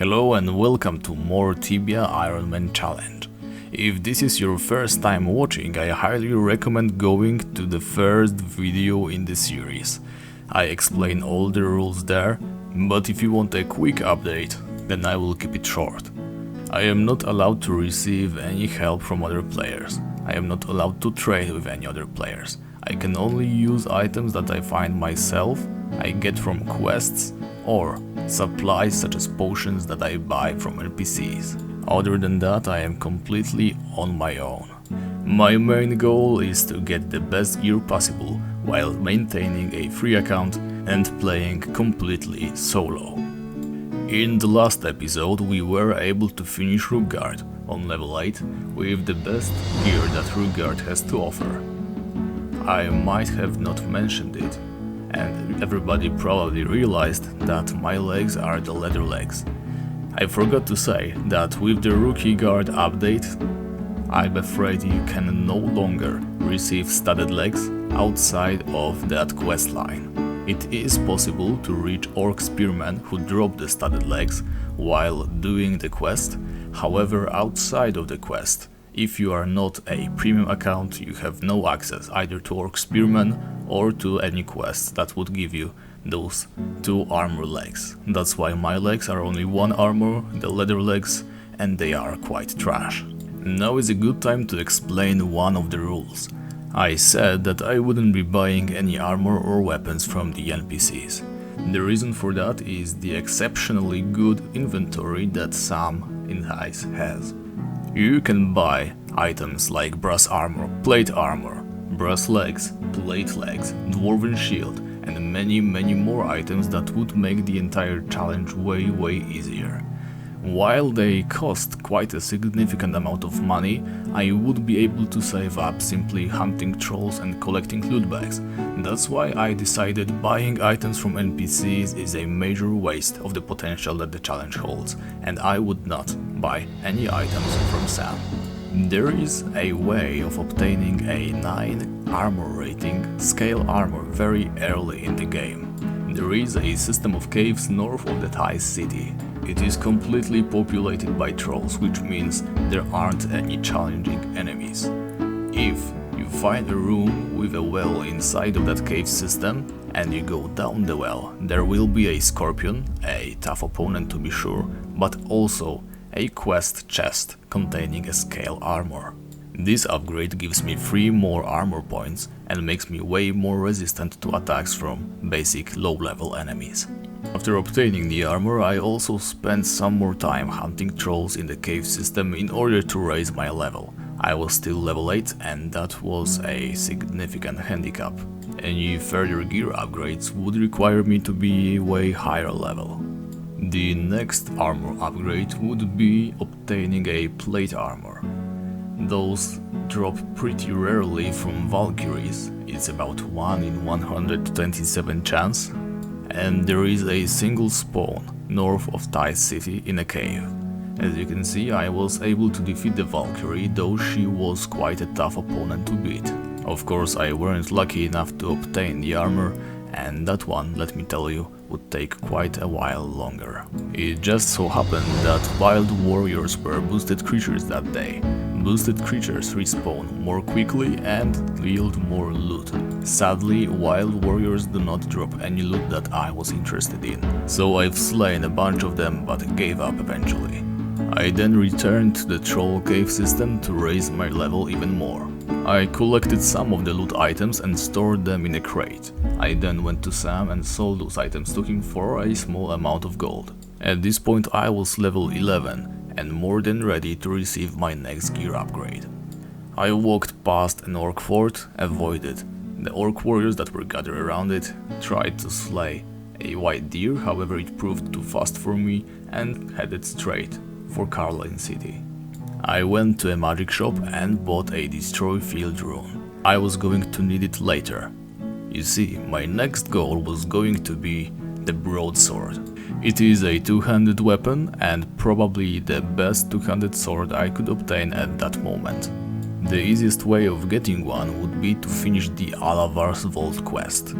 Hello and welcome to more Tibia Ironman challenge. If this is your first time watching, I highly recommend going to the first video in the series. I explain all the rules there, but if you want a quick update, then I will keep it short. I am not allowed to receive any help from other players. I am not allowed to trade with any other players. I can only use items that I find myself, I get from quests, or supplies such as potions that I buy from NPCs. Other than that, I am completely on my own. My main goal is to get the best gear possible while maintaining a free account and playing completely solo. In the last episode we were able to finish Rookguard on level 8 with the best gear that Rookguard has to offer. I might have not mentioned it, and everybody probably realized that my legs are the leather legs. I forgot to say that with the Rookie Guard update, I'm afraid you can no longer receive studded legs outside of that quest line. It is possible to reach Orc Spearmen who drop the studded legs while doing the quest, however outside of the quest, if you are not a premium account, you have no access either to Orc Spearmen or to any quests that would give you those 2 armor legs. That's why my legs are only 1 armor, the leather legs, and they are quite trash. Now is a good time to explain one of the rules. I said that I wouldn't be buying any armor or weapons from the NPCs. The reason for that is the exceptionally good inventory that Sam in Heist has. You can buy items like brass armor, plate armor, brass legs, plate legs, dwarven shield, and many more items that would make the entire challenge way easier. While they cost quite a significant amount of money, I would be able to save up simply hunting trolls and collecting loot bags. That's why I decided buying items from NPCs is a major waste of the potential that the challenge holds, and I would not buy any items from Sam. There is a way of obtaining a 9 armor rating scale armor very early in the game. There is a system of caves north of the Thai city. It is completely populated by trolls, which means there aren't any challenging enemies. If you find a room with a well inside of that cave system and you go down the well, there will be a scorpion, a tough opponent to be sure, but also a quest chest containing a scale armor. This upgrade gives me 3 more armor points and makes me way more resistant to attacks from basic low-level enemies. After obtaining the armor, I also spent some more time hunting trolls in the cave system in order to raise my level. I was still level 8 and that was a significant handicap. Any further gear upgrades would require me to be way higher level. The next armor upgrade would be obtaining a plate armor. Those drop pretty rarely from Valkyries, it's about 1 in 127 chance, and there is a single spawn north of Thai city in a cave. As you can see, I was able to defeat the Valkyrie, though she was quite a tough opponent to beat. Of course, I weren't lucky enough to obtain the armor, and that one, let me tell you, would take quite a while longer. It just so happened that wild warriors were boosted creatures that day. Boosted creatures respawn more quickly and yield more loot. Sadly, wild warriors do not drop any loot that I was interested in, so I've slain a bunch of them but gave up eventually. I then returned to the troll cave system to raise my level even more. I collected some of the loot items and stored them in a crate. I then went to Sam and sold those items to him for a small amount of gold. At this point I was level 11 and more than ready to receive my next gear upgrade. I walked past an orc fort, avoided the orc warriors that were gathered around it, tried to slay a white deer, however it proved too fast for me, and headed straight for Caroline City. I went to a magic shop and bought a destroy field rune. I was going to need it later. You see, my next goal was going to be the Broadsword. It is a 2-handed weapon and probably the best 2-handed sword I could obtain at that moment. The easiest way of getting one would be to finish the Alavar's Vault quest.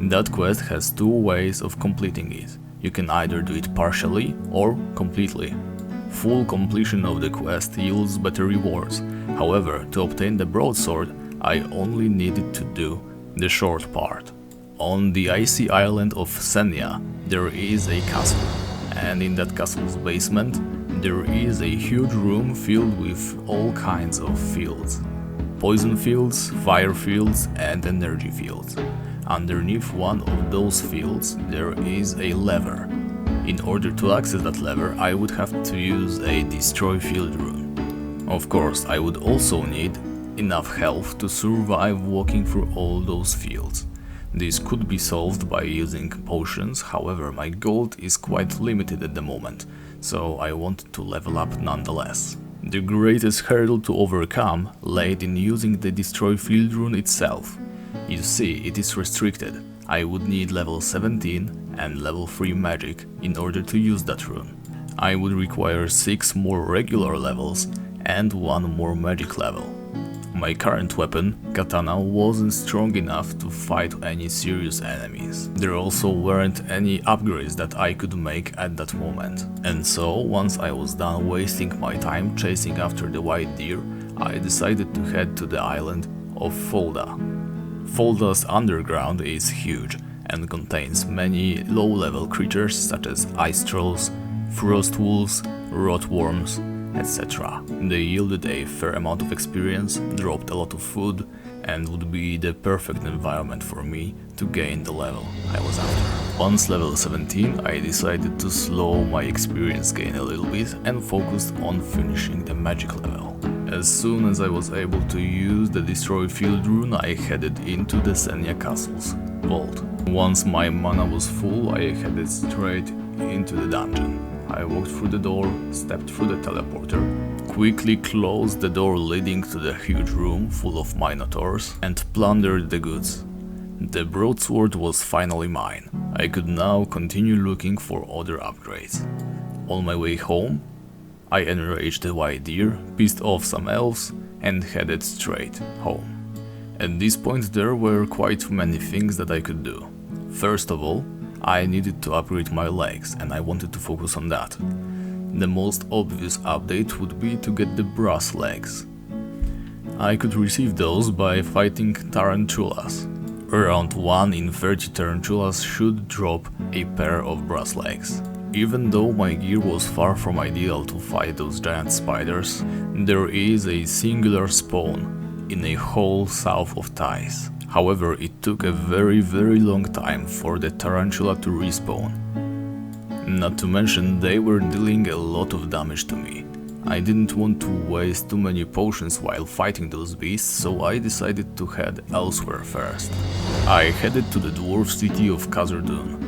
That quest has 2 ways of completing it. You can either do it partially or completely. Full completion of the quest yields better rewards. However, to obtain the Broadsword, I only needed to do the short part. On the icy island of Senya, there is a castle, and in that castle's basement, there is a huge room filled with all kinds of fields. Poison fields, fire fields, and energy fields. Underneath one of those fields, there is a lever. In order to access that lever, I would have to use a destroy field rune. Of course, I would also need enough health to survive walking through all those fields. This could be solved by using potions, however my gold is quite limited at the moment, so I wanted to level up nonetheless. The greatest hurdle to overcome laid in using the destroy field rune itself. You see, it is restricted. I would need level 17 and level 3 magic in order to use that rune. I would require 6 more regular levels and 1 more magic level. My current weapon, katana, wasn't strong enough to fight any serious enemies. There also weren't any upgrades that I could make at that moment. And so, once I was done wasting my time chasing after the white deer, I decided to head to the island of Folda. Folda's underground is huge and contains many low-level creatures such as ice trolls, frost wolves, rotworms, etc. They yielded a fair amount of experience, dropped a lot of food, and would be the perfect environment for me to gain the level I was after. Once level 17, I decided to slow my experience gain a little bit and focused on finishing the magic level. As soon as I was able to use the destroy field rune, I headed into the Senya Castle's vault. Once my mana was full, I headed straight into the dungeon. I walked through the door, stepped through the teleporter, quickly closed the door leading to the huge room full of minotaurs, and plundered the goods. The broadsword was finally mine. I could now continue looking for other upgrades. On my way home, I enraged the white deer, pissed off some elves, and headed straight home. At this point there were quite many things that I could do. First of all, I needed to upgrade my legs, and I wanted to focus on that. The most obvious update would be to get the brass legs. I could receive those by fighting tarantulas. Around 1 in 30 tarantulas should drop a pair of brass legs. Even though my gear was far from ideal to fight those giant spiders, there is a singular spawn in a hole south of Thais. However, it took a very long time for the tarantula to respawn. Not to mention, they were dealing a lot of damage to me. I didn't want to waste too many potions while fighting those beasts, so I decided to head elsewhere first. I headed to the dwarf city of Khazard-dûm.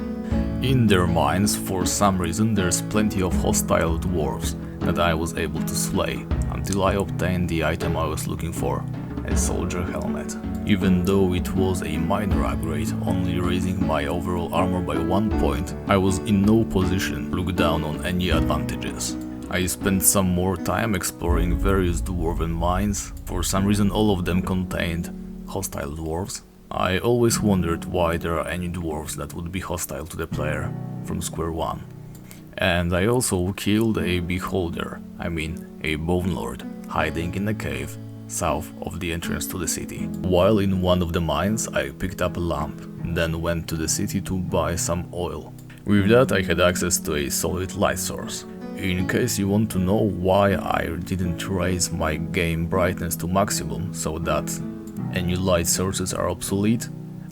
In their mines, for some reason, there's plenty of hostile dwarves that I was able to slay, until I obtained the item I was looking for, a soldier helmet. Even though it was a minor upgrade, only raising my overall armor by 1 point, I was in no position to look down on any advantages. I spent some more time exploring various dwarven mines. For some reason all of them contained hostile dwarves. I always wondered why there are any dwarves that would be hostile to the player from square one. And I also killed a beholder, a Bonelord, hiding in a cave south of the entrance to the city. While in one of the mines, I picked up a lamp, then went to the city to buy some oil. With that I had access to a solid light source. In case you want to know why I didn't raise my game brightness to maximum so that any light sources are obsolete,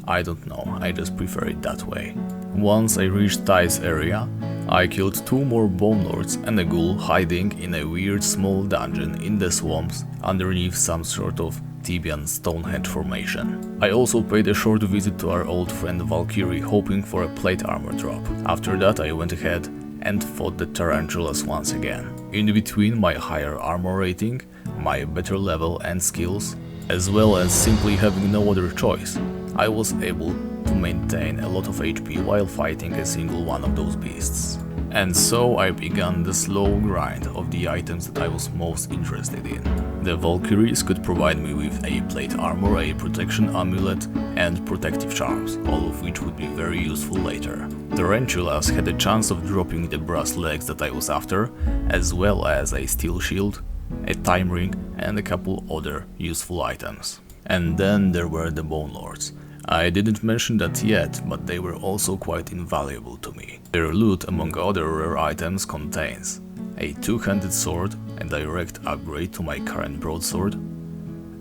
I don't know, I just prefer it that way. Once I reached Thais area, I killed 2 more Bonelords and a ghoul hiding in a weird small dungeon in the swamps underneath some sort of Tibian Stonehenge formation. I also paid a short visit to our old friend Valkyrie, hoping for a plate armor drop. After that I went ahead and fought the tarantulas once again. In between my higher armor rating, my better level and skills, as well as simply having no other choice, I was able to maintain a lot of HP while fighting a single one of those beasts. And so I began the slow grind of the items that I was most interested in. The Valkyries could provide me with a plate armor, a protection amulet and protective charms, all of which would be very useful later. Tarantulas had a chance of dropping the brass legs that I was after, as well as a steel shield, a time ring and a couple other useful items. And then there were the Bonelords. I didn't mention that yet, but they were also quite invaluable to me. Their loot, among other rare items, contains a two-handed sword, a direct upgrade to my current broadsword,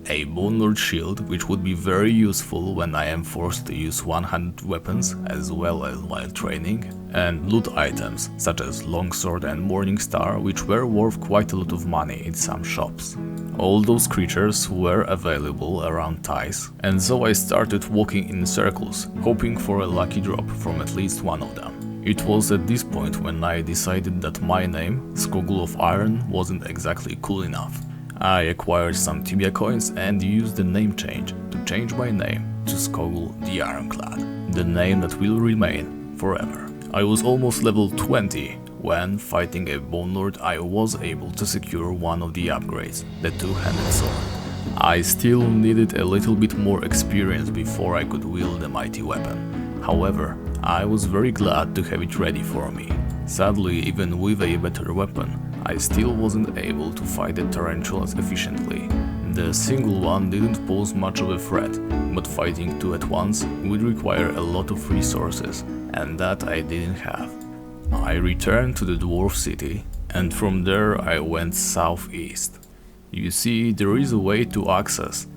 a Bonelord shield, which would be very useful when I am forced to use one-handed weapons as well as while training, and loot items such as longsword and morning star, which were worth quite a lot of money in some shops. All those creatures were available around ties, and so I started walking in circles, hoping for a lucky drop from at least one of them. It was at this point when I decided that my name, Skogul of Iron, wasn't exactly cool enough. I acquired some Tibia coins and used the name change to change my name to Skogul the Ironclad, the name that will remain forever. I was almost level 20 when, fighting a Bonelord, I was able to secure one of the upgrades, the two-handed sword. I still needed a little bit more experience before I could wield the mighty weapon. However, I was very glad to have it ready for me. Sadly, even with a better weapon, I still wasn't able to fight the tarantulas efficiently. The single one didn't pose much of a threat, but fighting two at once would require a lot of resources, and that I didn't have. I returned to the dwarf city, and from there I went southeast. You see, there is a way to access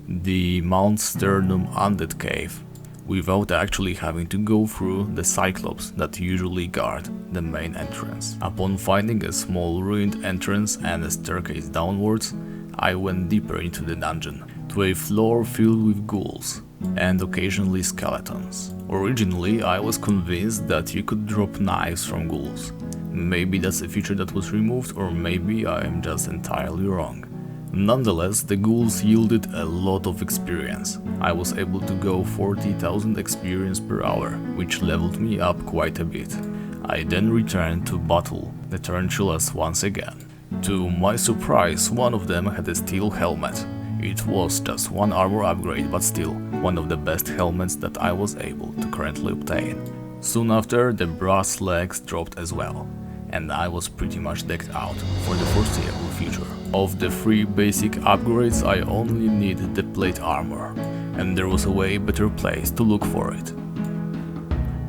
the Mount Sternum Undead Cave without actually having to go through the cyclops that usually guard the main entrance. Upon finding a small ruined entrance and a staircase downwards, I went deeper into the dungeon, to a floor filled with ghouls and occasionally skeletons. Originally, I was convinced that you could drop knives from ghouls. Maybe that's a feature that was removed, or maybe I am just entirely wrong. Nonetheless, the ghouls yielded a lot of experience. I was able to go 40,000 experience per hour, which leveled me up quite a bit. I then returned to battle the tarantulas once again. To my surprise, one of them had a steel helmet. It was just one armor upgrade, but still one of the best helmets that I was able to currently obtain. Soon after, the brass legs dropped as well, and I was pretty much decked out for the foreseeable future. Of the three basic upgrades, I only needed the plate armor, and there was a way better place to look for it.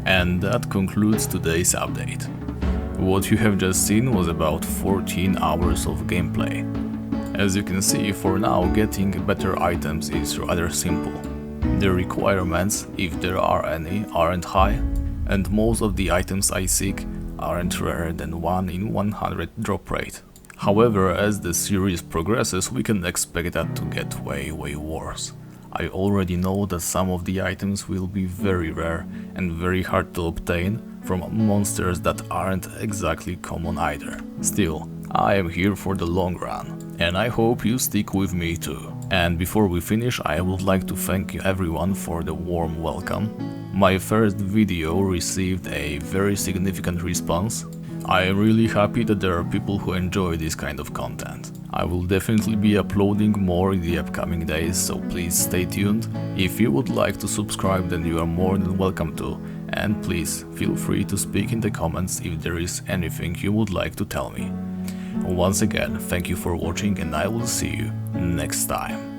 And that concludes today's update. What you have just seen was about 14 hours of gameplay. As you can see, for now getting better items is rather simple. The requirements, if there are any, aren't high, and most of the items I seek aren't rarer than 1 in 100 drop rate. However, as the series progresses, we can expect that to get way worse. I already know that some of the items will be very rare and very hard to obtain from monsters that aren't exactly common either. Still, I am here for the long run, and I hope you stick with me too. And before we finish, I would like to thank everyone for the warm welcome. My first video received a very significant response. I am really happy that there are people who enjoy this kind of content. I will definitely be uploading more in the upcoming days, so please stay tuned. If you would like to subscribe, then you are more than welcome to, and please feel free to speak in the comments if there is anything you would like to tell me. Once again, thank you for watching, and I will see you next time.